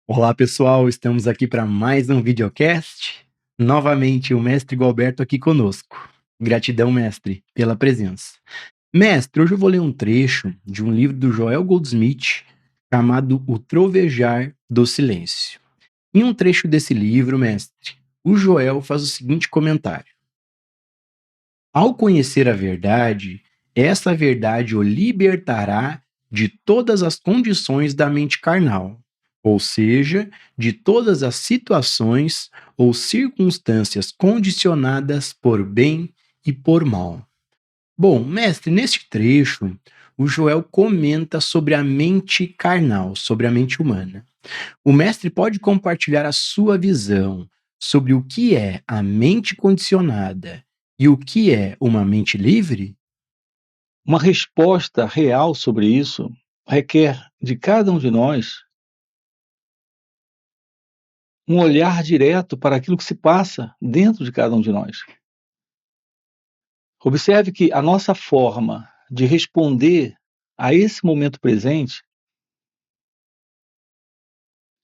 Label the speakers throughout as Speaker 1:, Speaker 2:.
Speaker 1: Olá, pessoal, estamos aqui para mais um videocast. Novamente, o mestre Gualberto aqui conosco. Gratidão, mestre, pela presença. Mestre, hoje eu vou ler um trecho de um livro do Joel Goldsmith chamado O Trovejar do Silêncio. Em um trecho desse livro, mestre, o Joel faz o seguinte comentário: ao conhecer a verdade, essa verdade o libertará de todas as condições da mente carnal, ou seja, de todas as situações ou circunstâncias condicionadas por bem e por mal. Bom, mestre, neste trecho, o Joel comenta sobre a mente carnal, sobre a mente humana. O mestre pode compartilhar a sua visão sobre o que é a mente condicionada e o que é uma mente livre?
Speaker 2: Uma resposta real sobre isso requer de cada um de nós um olhar direto para aquilo que se passa dentro de cada um de nós. Observe que a nossa forma de responder a esse momento presente,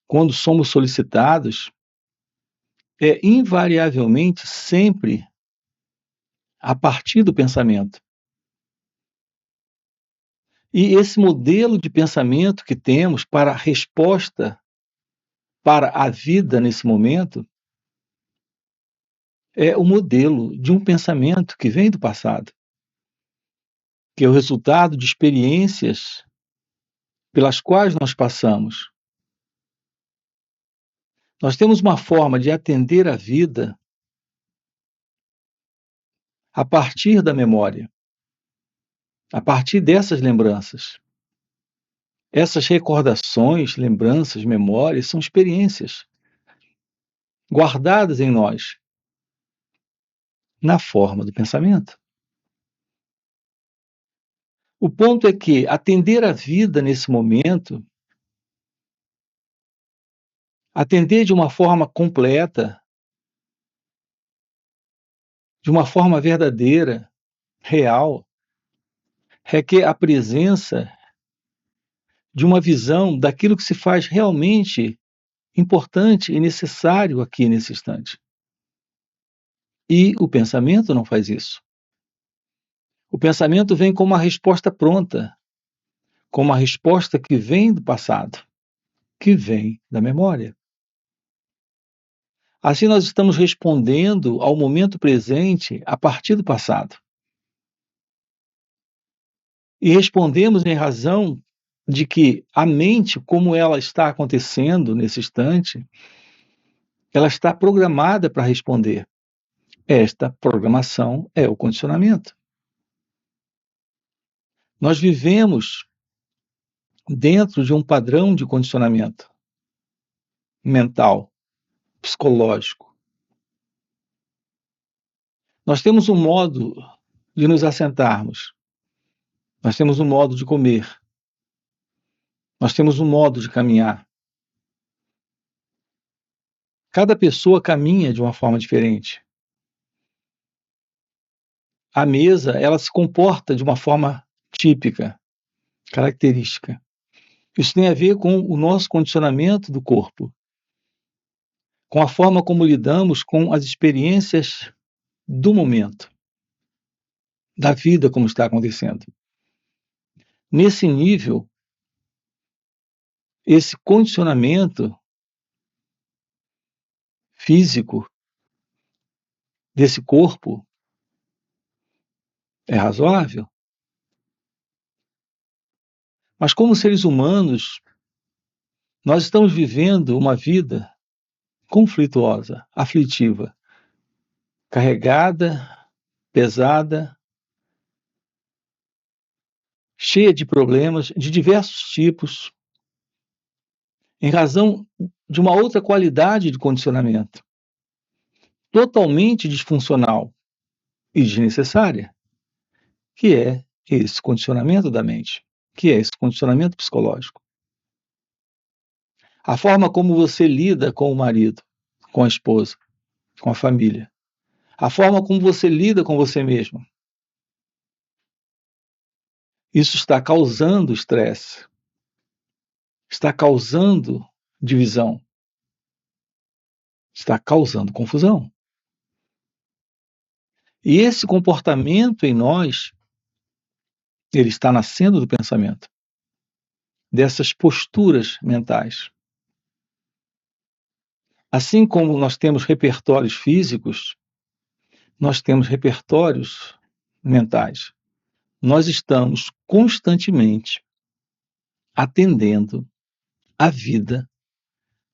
Speaker 2: quando somos solicitados, é invariavelmente sempre a partir do pensamento. E esse modelo de pensamento que temos para a resposta para a vida nesse momento é o modelo de um pensamento que vem do passado, que é o resultado de experiências pelas quais nós passamos. Nós temos uma forma de atender a vida a partir da memória, a partir dessas lembranças. Essas recordações, lembranças, memórias são experiências guardadas em nós na forma do pensamento. O ponto é que atender a vida nesse momento, atender de uma forma completa, de uma forma verdadeira, real, requer a presença de uma visão daquilo que se faz realmente importante e necessário aqui nesse instante. E o pensamento não faz isso. O pensamento vem com uma resposta pronta, com uma resposta que vem do passado, que vem da memória. Assim, nós estamos respondendo ao momento presente a partir do passado. E respondemos em razão de que a mente, como ela está acontecendo nesse instante, ela está programada para responder. Esta programação é o condicionamento. Nós vivemos dentro de um padrão de condicionamento mental, psicológico. Nós temos um modo de nos assentarmos, nós temos um modo de comer, nós temos um modo de caminhar. Cada pessoa caminha de uma forma diferente. A mesa, ela se comporta de uma forma típica, característica. Isso tem a ver com o nosso condicionamento do corpo, com a forma como lidamos com as experiências do momento, da vida como está acontecendo. Nesse nível, esse condicionamento físico desse corpo é razoável. Mas como seres humanos, nós estamos vivendo uma vida conflituosa, aflitiva, carregada, pesada, cheia de problemas de diversos tipos, em razão de uma outra qualidade de condicionamento, totalmente disfuncional e desnecessária, que é esse condicionamento da mente, que é esse condicionamento psicológico. A forma como você lida com o marido, com a esposa, com a família. A forma como você lida com você mesmo. Isso está causando estresse. Está causando divisão, está causando confusão. E esse comportamento em nós, ele está nascendo do pensamento, dessas posturas mentais. Assim como nós temos repertórios físicos, nós temos repertórios mentais. Nós estamos constantemente atendendo a vida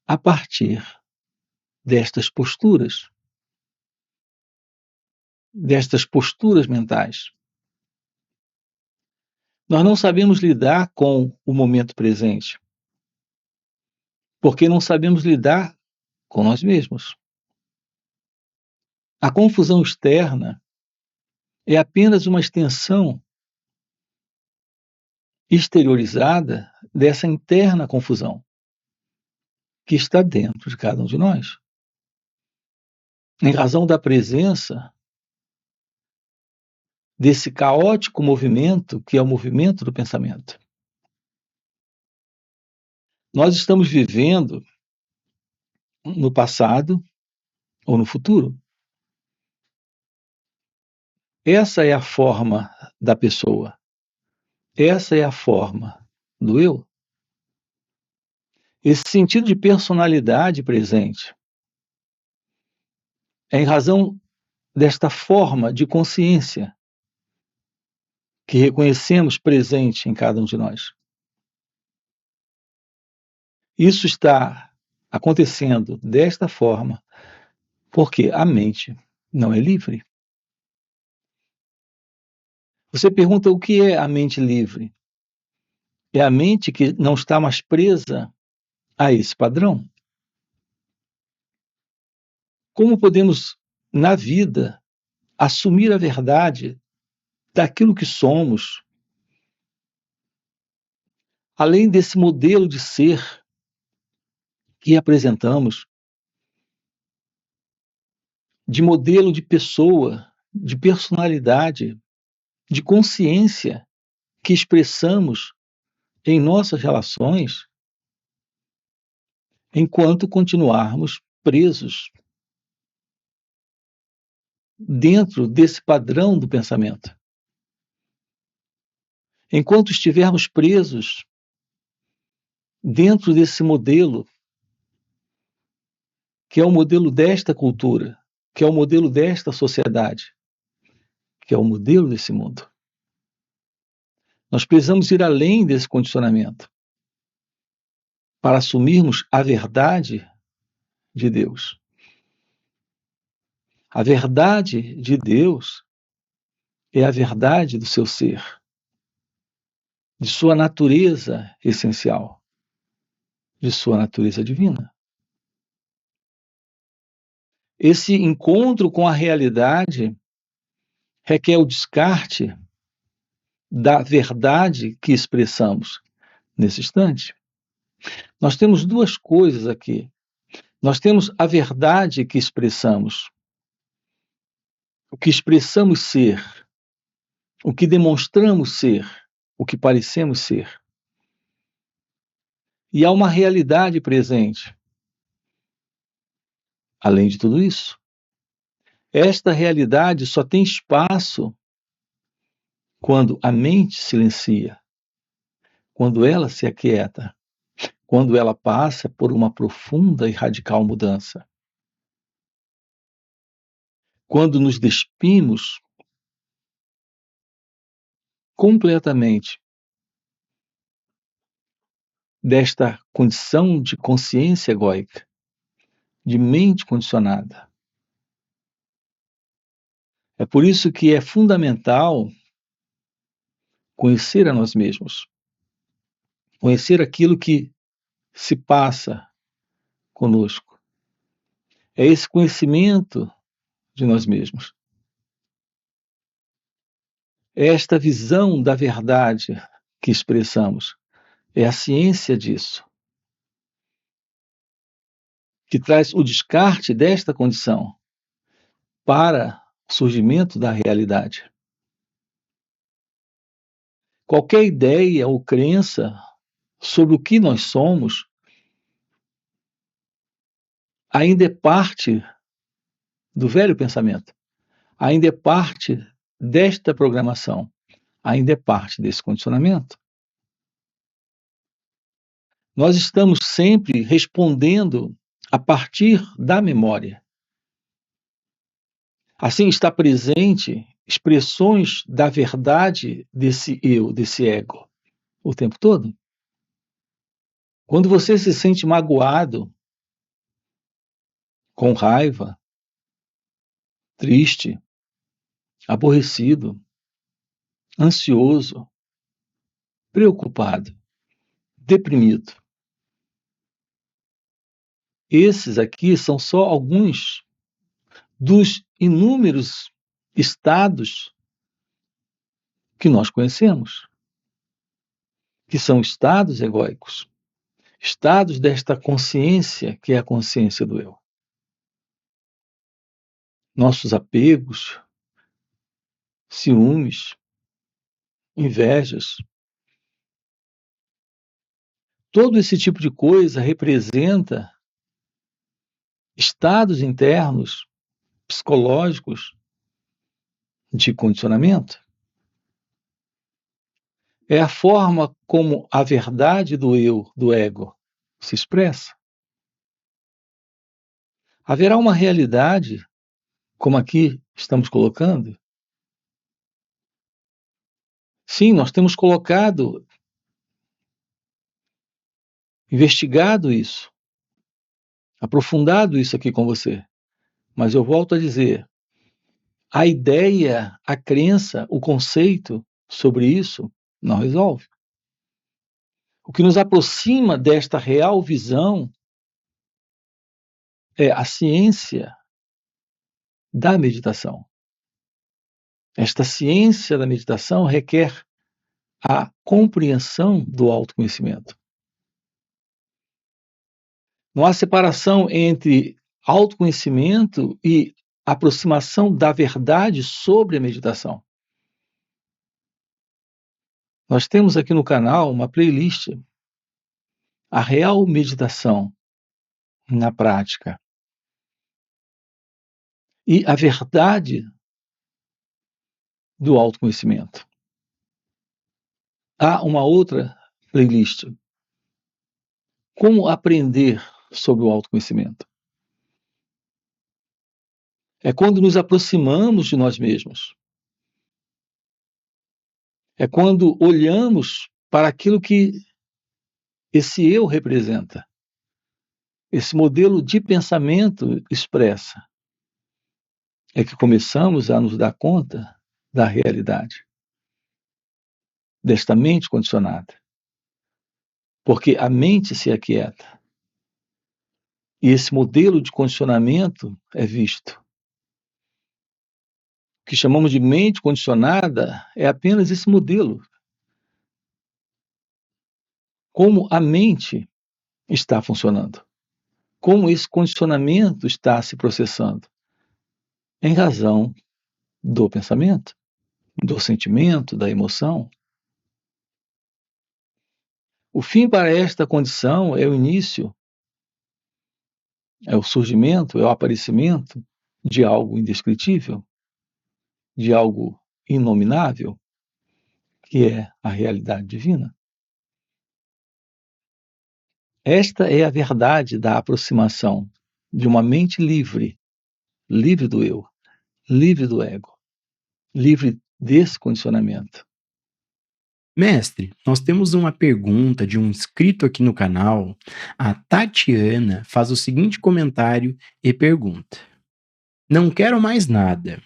Speaker 2: a partir destas posturas mentais. Nós não sabemos lidar com o momento presente, porque não sabemos lidar com nós mesmos. A confusão externa é apenas uma extensão exteriorizada dessa interna confusão que está dentro de cada um de nós. Em razão da presença desse caótico movimento que é o movimento do pensamento. Nós estamos vivendo no passado ou no futuro. Essa é a forma da pessoa. Essa é a forma do eu. Esse sentido de personalidade presente é em razão desta forma de consciência que reconhecemos presente em cada um de nós. Isso está acontecendo desta forma porque a mente não é livre. Você pergunta o que é a mente livre? É a mente que não está mais presa a esse padrão. Como podemos, na vida, assumir a verdade daquilo que somos, além desse modelo de ser que apresentamos, de modelo de pessoa, de personalidade, de consciência que expressamos em nossas relações, enquanto continuarmos presos dentro desse padrão do pensamento. Enquanto estivermos presos dentro desse modelo, que é o modelo desta cultura, que é o modelo desta sociedade, que é o modelo desse mundo. Nós precisamos ir além desse condicionamento para assumirmos a verdade de Deus. A verdade de Deus é a verdade do seu ser, de sua natureza essencial, de sua natureza divina. Esse encontro com a realidade requer o descarte da verdade que expressamos nesse instante. Nós temos duas coisas aqui. Nós temos a verdade que expressamos, o que expressamos ser, o que demonstramos ser, o que parecemos ser. E há uma realidade presente. Além de tudo isso, esta realidade só tem espaço quando a mente silencia, quando ela se aquieta, quando ela passa por uma profunda e radical mudança. Quando nos despimos completamente desta condição de consciência egóica, de mente condicionada. É por isso que é fundamental conhecer a nós mesmos, conhecer aquilo que se passa conosco. É esse conhecimento de nós mesmos. É esta visão da verdade que expressamos. É a ciência disso, que traz o descarte desta condição para o surgimento da realidade. Qualquer ideia ou crença sobre o que nós somos ainda é parte do velho pensamento, ainda é parte desta programação, ainda é parte desse condicionamento. Nós estamos sempre respondendo a partir da memória. Assim, está presente expressões da verdade desse eu, desse ego, o tempo todo. Quando você se sente magoado, com raiva, triste, aborrecido, ansioso, preocupado, deprimido, esses aqui são só alguns dos inúmeros estados que nós conhecemos, que são estados egóicos, estados desta consciência que é a consciência do eu. Nossos apegos, ciúmes, invejas, todo esse tipo de coisa representa estados internos psicológicos de condicionamento. É a forma como a verdade do eu, do ego, se expressa. Haverá uma realidade, como aqui estamos colocando? Sim, nós temos colocado, investigado isso, aprofundado isso aqui com você. Mas eu volto a dizer, a ideia, a crença, o conceito sobre isso não resolve. O que nos aproxima desta real visão é a ciência da meditação. Esta ciência da meditação requer a compreensão do autoconhecimento. Não há separação entre autoconhecimento e aproximação da verdade sobre a meditação. Nós temos aqui no canal uma playlist, a real meditação na prática e a verdade do autoconhecimento. Há uma outra playlist, como aprender sobre o autoconhecimento. É quando nos aproximamos de nós mesmos. É quando olhamos para aquilo que esse eu representa, esse modelo de pensamento expressa. É que começamos a nos dar conta da realidade, desta mente condicionada. Porque a mente se aquieta. E esse modelo de condicionamento é visto. O que chamamos de mente condicionada é apenas esse modelo. Como a mente está funcionando. Como esse condicionamento está se processando. Em razão do pensamento, do sentimento, da emoção. O fim para esta condição é o início, é o surgimento, é o aparecimento de algo indescritível, de algo inominável, que é a realidade divina. Esta é a verdade da aproximação de uma mente livre, livre do eu, livre do ego, livre desse condicionamento.
Speaker 1: Mestre, nós temos uma pergunta de um inscrito aqui no canal. A Tatiana faz o seguinte comentário e pergunta: Não quero mais nada.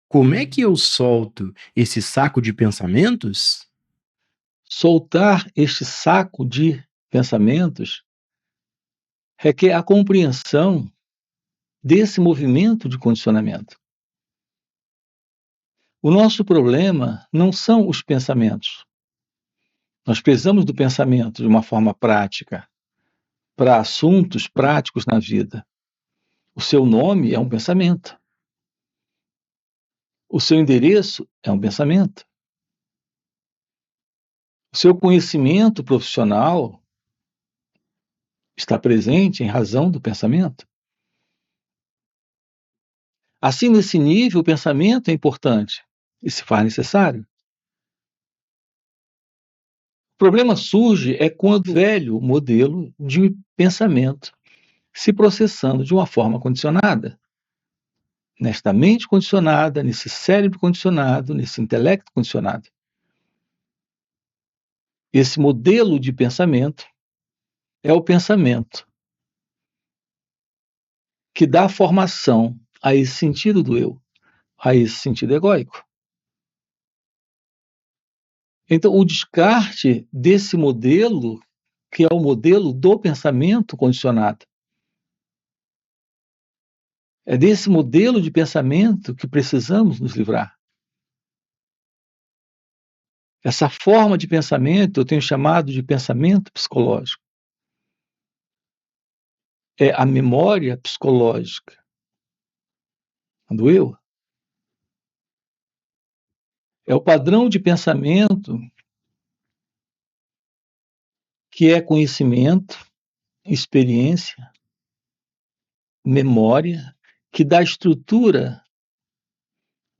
Speaker 1: Como é que eu solto esse saco de pensamentos?
Speaker 2: Soltar este saco de pensamentos requer a compreensão desse movimento de condicionamento. O nosso problema não são os pensamentos. Nós precisamos do pensamento de uma forma prática, para assuntos práticos na vida. O seu nome é um pensamento. O seu endereço é um pensamento. O seu conhecimento profissional está presente em razão do pensamento. Assim, nesse nível, o pensamento é importante e se faz necessário. O problema surge quando o velho modelo de pensamento se processando de uma forma condicionada, nesta mente condicionada, nesse cérebro condicionado, nesse intelecto condicionado. Esse modelo de pensamento é o pensamento que dá formação a esse sentido do eu, a esse sentido egóico. Então, o descarte desse modelo, que é o modelo do pensamento condicionado, é desse modelo de pensamento que precisamos nos livrar. Essa forma de pensamento eu tenho chamado de pensamento psicológico. É a memória psicológica do eu. É o padrão de pensamento que é conhecimento, experiência, memória, que dá estrutura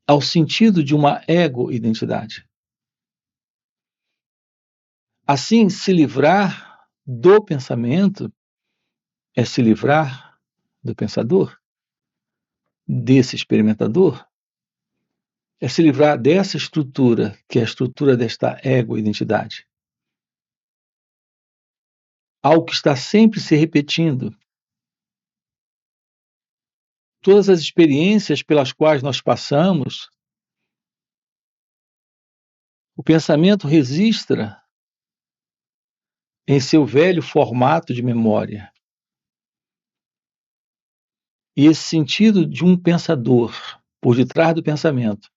Speaker 2: ao sentido de uma ego-identidade. Assim, se livrar do pensamento é se livrar do pensador, desse experimentador, é se livrar dessa estrutura, que é a estrutura desta ego-identidade. Algo que está sempre se repetindo. Todas as experiências pelas quais nós passamos, o pensamento registra em seu velho formato de memória. E esse sentido de um pensador por detrás do pensamento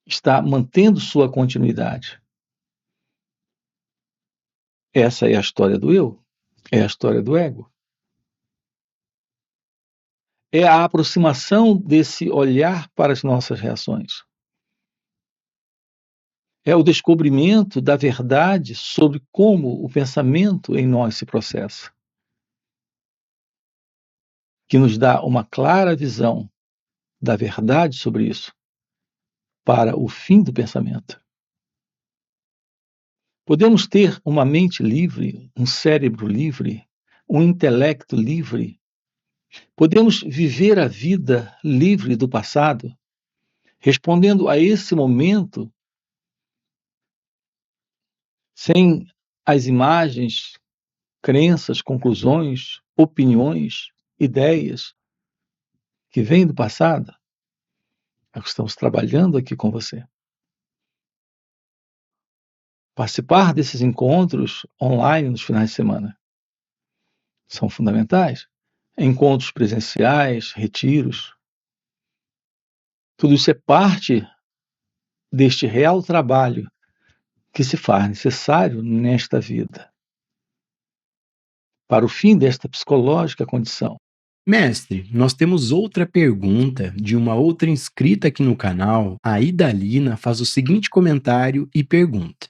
Speaker 2: está mantendo sua continuidade. Essa é a história do eu, é a história do ego. É a aproximação desse olhar para as nossas reações. É o descobrimento da verdade sobre como o pensamento em nós se processa, que nos dá uma clara visão da verdade sobre isso, para o fim do pensamento. Podemos ter uma mente livre, um cérebro livre, um intelecto livre. Podemos viver a vida livre do passado, respondendo a esse momento sem as imagens, crenças, conclusões, opiniões, ideias que vêm do passado. É o que estamos trabalhando aqui com você. Participar desses encontros online nos finais de semana são fundamentais. Encontros presenciais, retiros. Tudo isso é parte deste real trabalho que se faz necessário nesta vida, para o fim desta psicológica condição.
Speaker 1: Mestre, nós temos outra pergunta de uma outra inscrita aqui no canal. A Idalina faz o seguinte comentário e pergunta: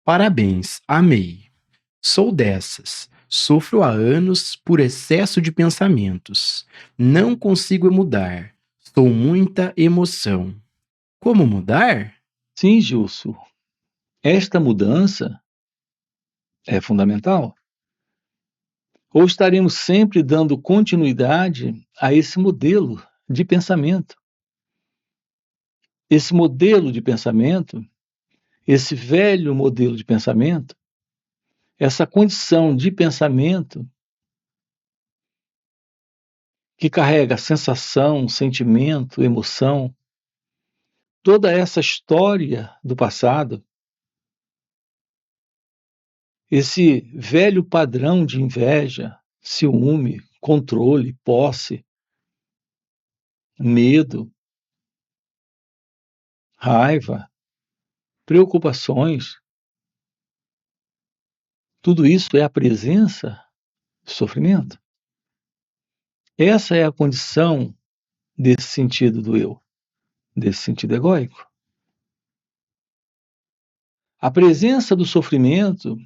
Speaker 1: Parabéns, amei. Sou dessas. Sofro há anos por excesso de pensamentos. Não consigo mudar. Sou muita emoção. Como mudar?
Speaker 2: Sim, Gilson, esta mudança é fundamental. Ou estaremos sempre dando continuidade a esse modelo de pensamento. Esse modelo de pensamento, esse velho modelo de pensamento, essa condição de pensamento que carrega sensação, sentimento, emoção, toda essa história do passado, esse velho padrão de inveja, ciúme, controle, posse, medo, raiva, preocupações, tudo isso é a presença do sofrimento. Essa é a condição desse sentido do eu, desse sentido egóico. A presença do sofrimento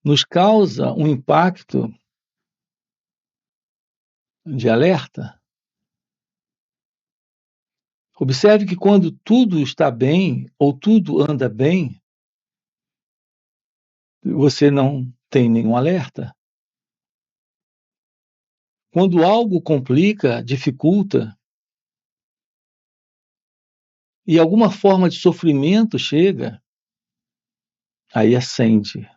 Speaker 2: nos causa um impacto de alerta. Observe que quando tudo está bem ou tudo anda bem, você não tem nenhum alerta. Quando algo complica, dificulta, e alguma forma de sofrimento chega, aí acende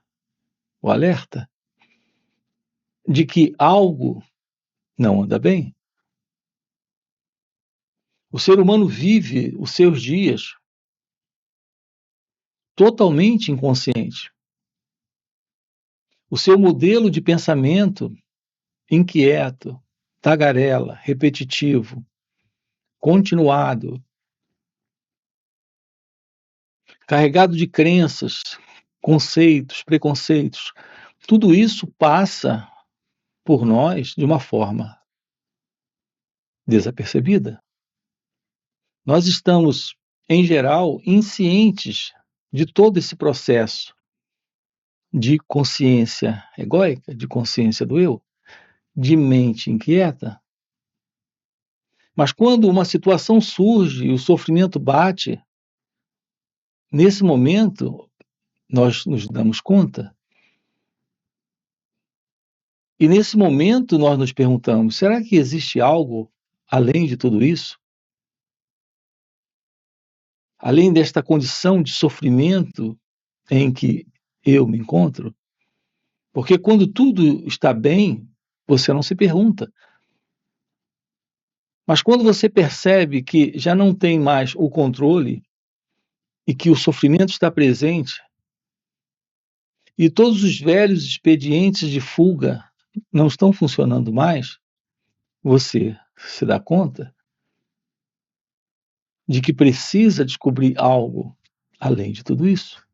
Speaker 2: o alerta de que algo não anda bem. O ser humano vive os seus dias totalmente inconsciente. O seu modelo de pensamento inquieto, tagarela, repetitivo, continuado, carregado de crenças, conceitos, preconceitos, tudo isso passa por nós de uma forma desapercebida. Nós estamos, em geral, inscientes de todo esse processo de consciência egóica, de consciência do eu, de mente inquieta. Mas quando uma situação surge e o sofrimento bate, nesse momento nós nos damos conta. E nesse momento nós nos perguntamos: será que existe algo além de tudo isso? Além desta condição de sofrimento em que eu me encontro? Porque quando tudo está bem, você não se pergunta. Mas quando você percebe que já não tem mais o controle e que o sofrimento está presente, e todos os velhos expedientes de fuga não estão funcionando mais, você se dá conta de que precisa descobrir algo além de tudo isso.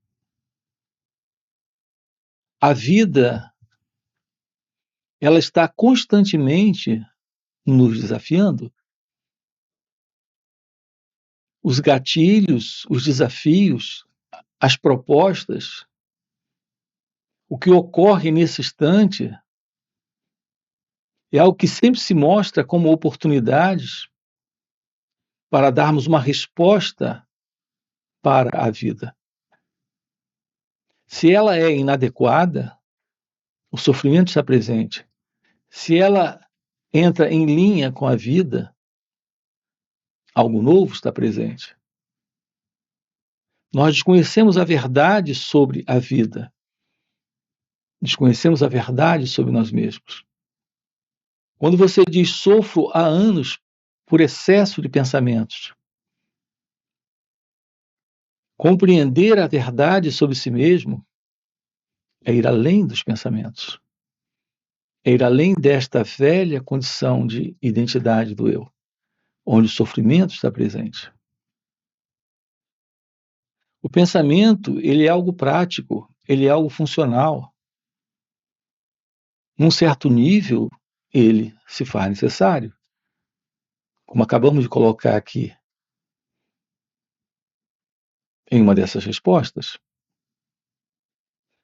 Speaker 2: A vida, ela está constantemente nos desafiando. Os gatilhos, os desafios, as propostas, o que ocorre nesse instante é algo que sempre se mostra como oportunidades para darmos uma resposta para a vida. Se ela é inadequada, o sofrimento está presente. Se ela entra em linha com a vida, algo novo está presente. Nós desconhecemos a verdade sobre a vida. Desconhecemos a verdade sobre nós mesmos. Quando você diz sofro há anos por excesso de pensamentos, compreender a verdade sobre si mesmo é ir além dos pensamentos. É ir além desta velha condição de identidade do eu, onde o sofrimento está presente. O pensamento, ele é algo prático, ele é algo funcional. Num certo nível, ele se faz necessário, como acabamos de colocar aqui em uma dessas respostas.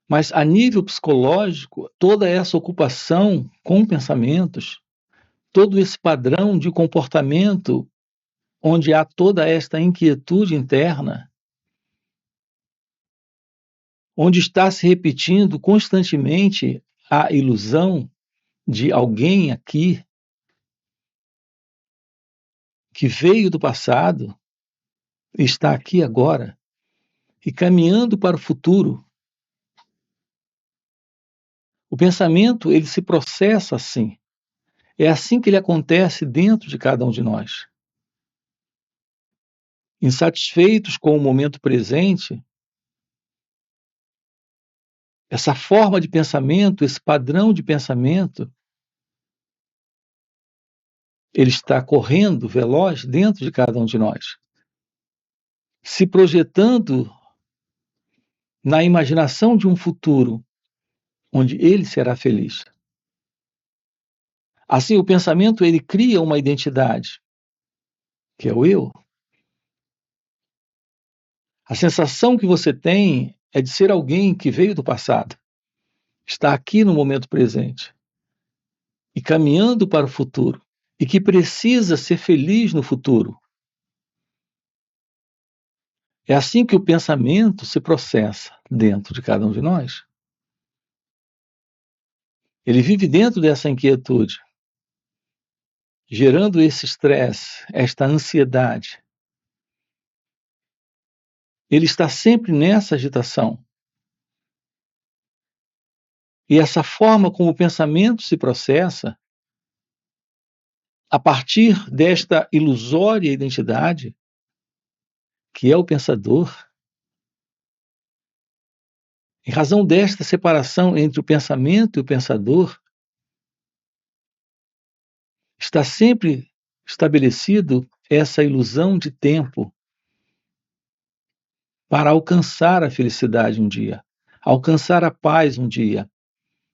Speaker 2: Mas a nível psicológico, toda essa ocupação com pensamentos, todo esse padrão de comportamento onde há toda esta inquietude interna, onde está se repetindo constantemente a ilusão de alguém aqui que veio do passado, está aqui agora e caminhando para o futuro. O pensamento, ele se processa assim. É assim que ele acontece dentro de cada um de nós. Insatisfeitos com o momento presente, essa forma de pensamento, esse padrão de pensamento, ele está correndo veloz dentro de cada um de nós, se projetando na imaginação de um futuro onde ele será feliz. Assim, o pensamento, ele cria uma identidade, que é o eu. A sensação que você tem é de ser alguém que veio do passado, está aqui no momento presente. e caminhando para o futuro, e que precisa ser feliz no futuro. É assim que o pensamento se processa dentro de cada um de nós. Ele vive dentro dessa inquietude, gerando esse estresse, esta ansiedade. Ele está sempre nessa agitação. E essa forma como o pensamento se processa, a partir desta ilusória identidade, que é o pensador, em razão desta separação entre o pensamento e o pensador, está sempre estabelecido essa ilusão de tempo para alcançar a felicidade um dia, alcançar a paz um dia,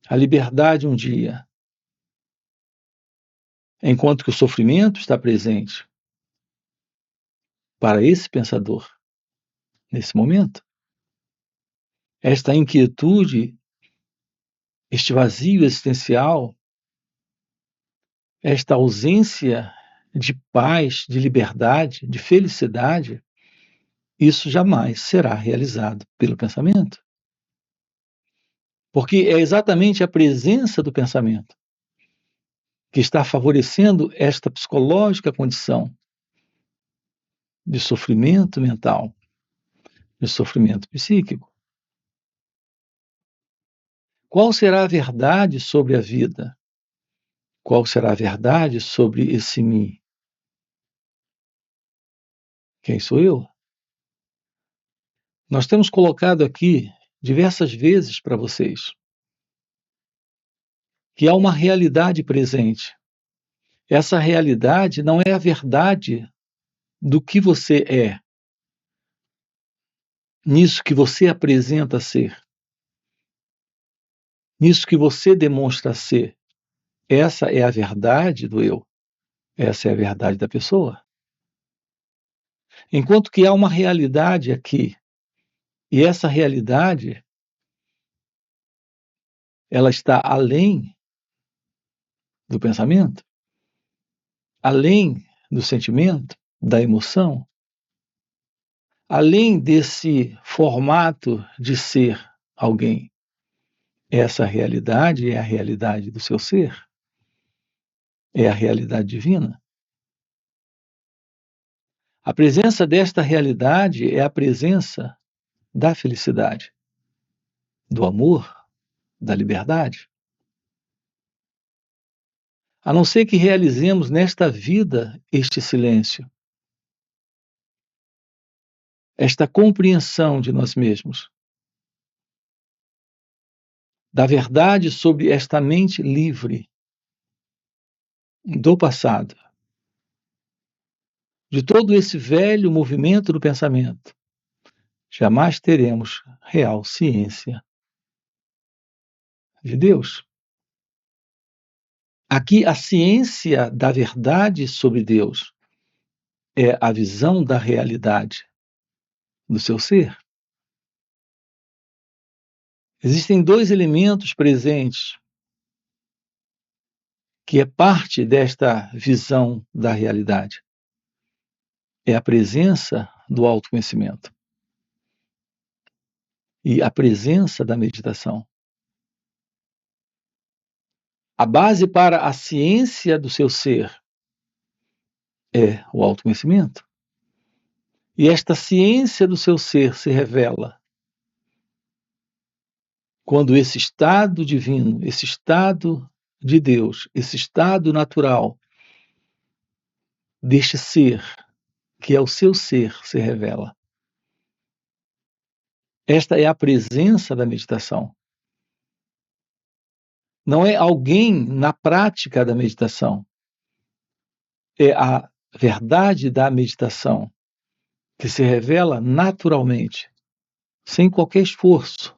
Speaker 2: a liberdade um dia, enquanto que o sofrimento está presente para esse pensador nesse momento. Esta inquietude, este vazio existencial, esta ausência de paz, de liberdade, de felicidade, isso jamais será realizado pelo pensamento. Porque é exatamente a presença do pensamento que está favorecendo esta psicológica condição de sofrimento mental, de sofrimento psíquico. Qual será a verdade sobre a vida? Qual será a verdade sobre esse mim? Quem sou eu? Nós temos colocado aqui diversas vezes para vocês que há uma realidade presente. Essa realidade não é a verdade do que você é, nisso que você apresenta ser, nisso que você demonstra ser. Essa é a verdade do eu. Essa é a verdade da pessoa. Enquanto que há uma realidade aqui, e essa realidade, ela está além do pensamento, além do sentimento, da emoção, além desse formato de ser alguém. Essa realidade é a realidade do seu ser, é a realidade divina. A presença desta realidade é a presença da felicidade, do amor, da liberdade. A não ser que realizemos nesta vida este silêncio, esta compreensão de nós mesmos, da verdade sobre esta mente livre do passado, de todo esse velho movimento do pensamento, jamais teremos real ciência de Deus. Aqui, a ciência da verdade sobre Deus é a visão da realidade do seu ser. Existem dois elementos presentes que é parte desta visão da realidade. É a presença do autoconhecimento e a presença da meditação. A base para a ciência do seu ser é o autoconhecimento. E esta ciência do seu ser se revela quando esse estado divino, esse estado de Deus, esse estado natural deste ser, que é o seu ser, se revela. Esta é a presença da meditação. Não é alguém na prática da meditação. É a verdade da meditação que se revela naturalmente, sem qualquer esforço.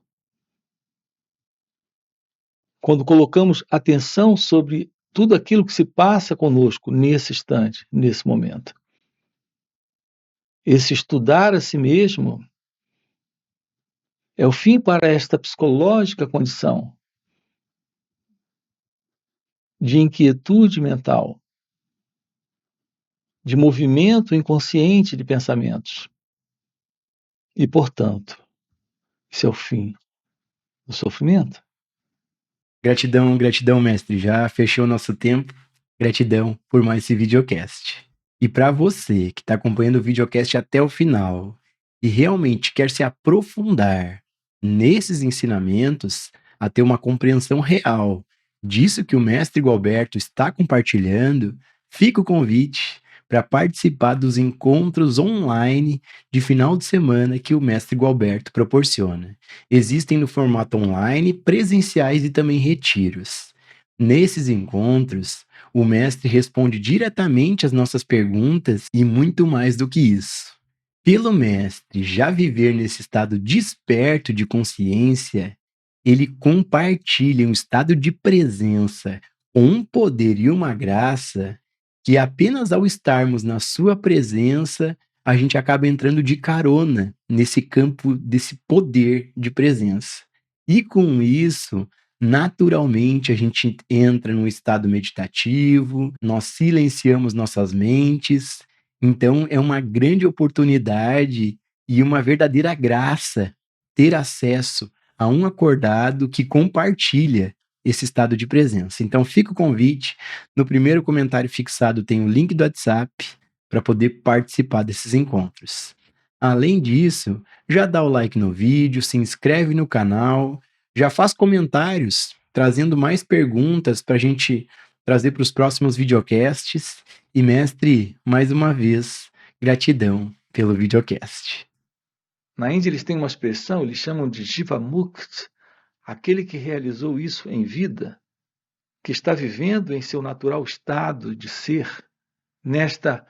Speaker 2: Quando colocamos atenção sobre tudo aquilo que se passa conosco nesse instante, nesse momento. Esse estudar a si mesmo é o fim para esta psicológica condição de inquietude mental, de movimento inconsciente de pensamentos. E, portanto, isso é o fim do sofrimento.
Speaker 1: Gratidão, gratidão, mestre. Já fechou o nosso tempo. Gratidão por mais esse videocast. E para você que está acompanhando o videocast até o final e realmente quer se aprofundar nesses ensinamentos, a ter uma compreensão real disso que o mestre Gualberto está compartilhando, fica o convite para participar dos encontros online de final de semana que o mestre Gualberto proporciona. Existem no formato online, presenciais e também retiros. Nesses encontros, o mestre responde diretamente às nossas perguntas e muito mais do que isso. Pelo mestre já viver nesse estado desperto de consciência, ele compartilha um estado de presença, um poder e uma graça que apenas ao estarmos na sua presença a gente acaba entrando de carona nesse campo desse poder de presença. E com isso, naturalmente, a gente entra num estado meditativo, nós silenciamos nossas mentes. Então, é uma grande oportunidade e uma verdadeira graça ter acesso a um acordado que compartilha esse estado de presença. Então, fica o convite. No primeiro comentário fixado tem o link do WhatsApp para poder participar desses encontros. Além disso, já dá o like no vídeo, se inscreve no canal, já faz comentários trazendo mais perguntas para a gente trazer para os próximos videocasts. E, mestre, mais uma vez, gratidão pelo videocast.
Speaker 2: Na Índia eles têm uma expressão, eles chamam de Jivamukta, aquele que realizou isso em vida, que está vivendo em seu natural estado de ser, nesta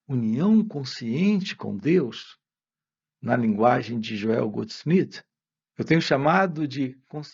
Speaker 2: união consciente com Deus, na linguagem de Joel Goldsmith, eu tenho chamado de consciência.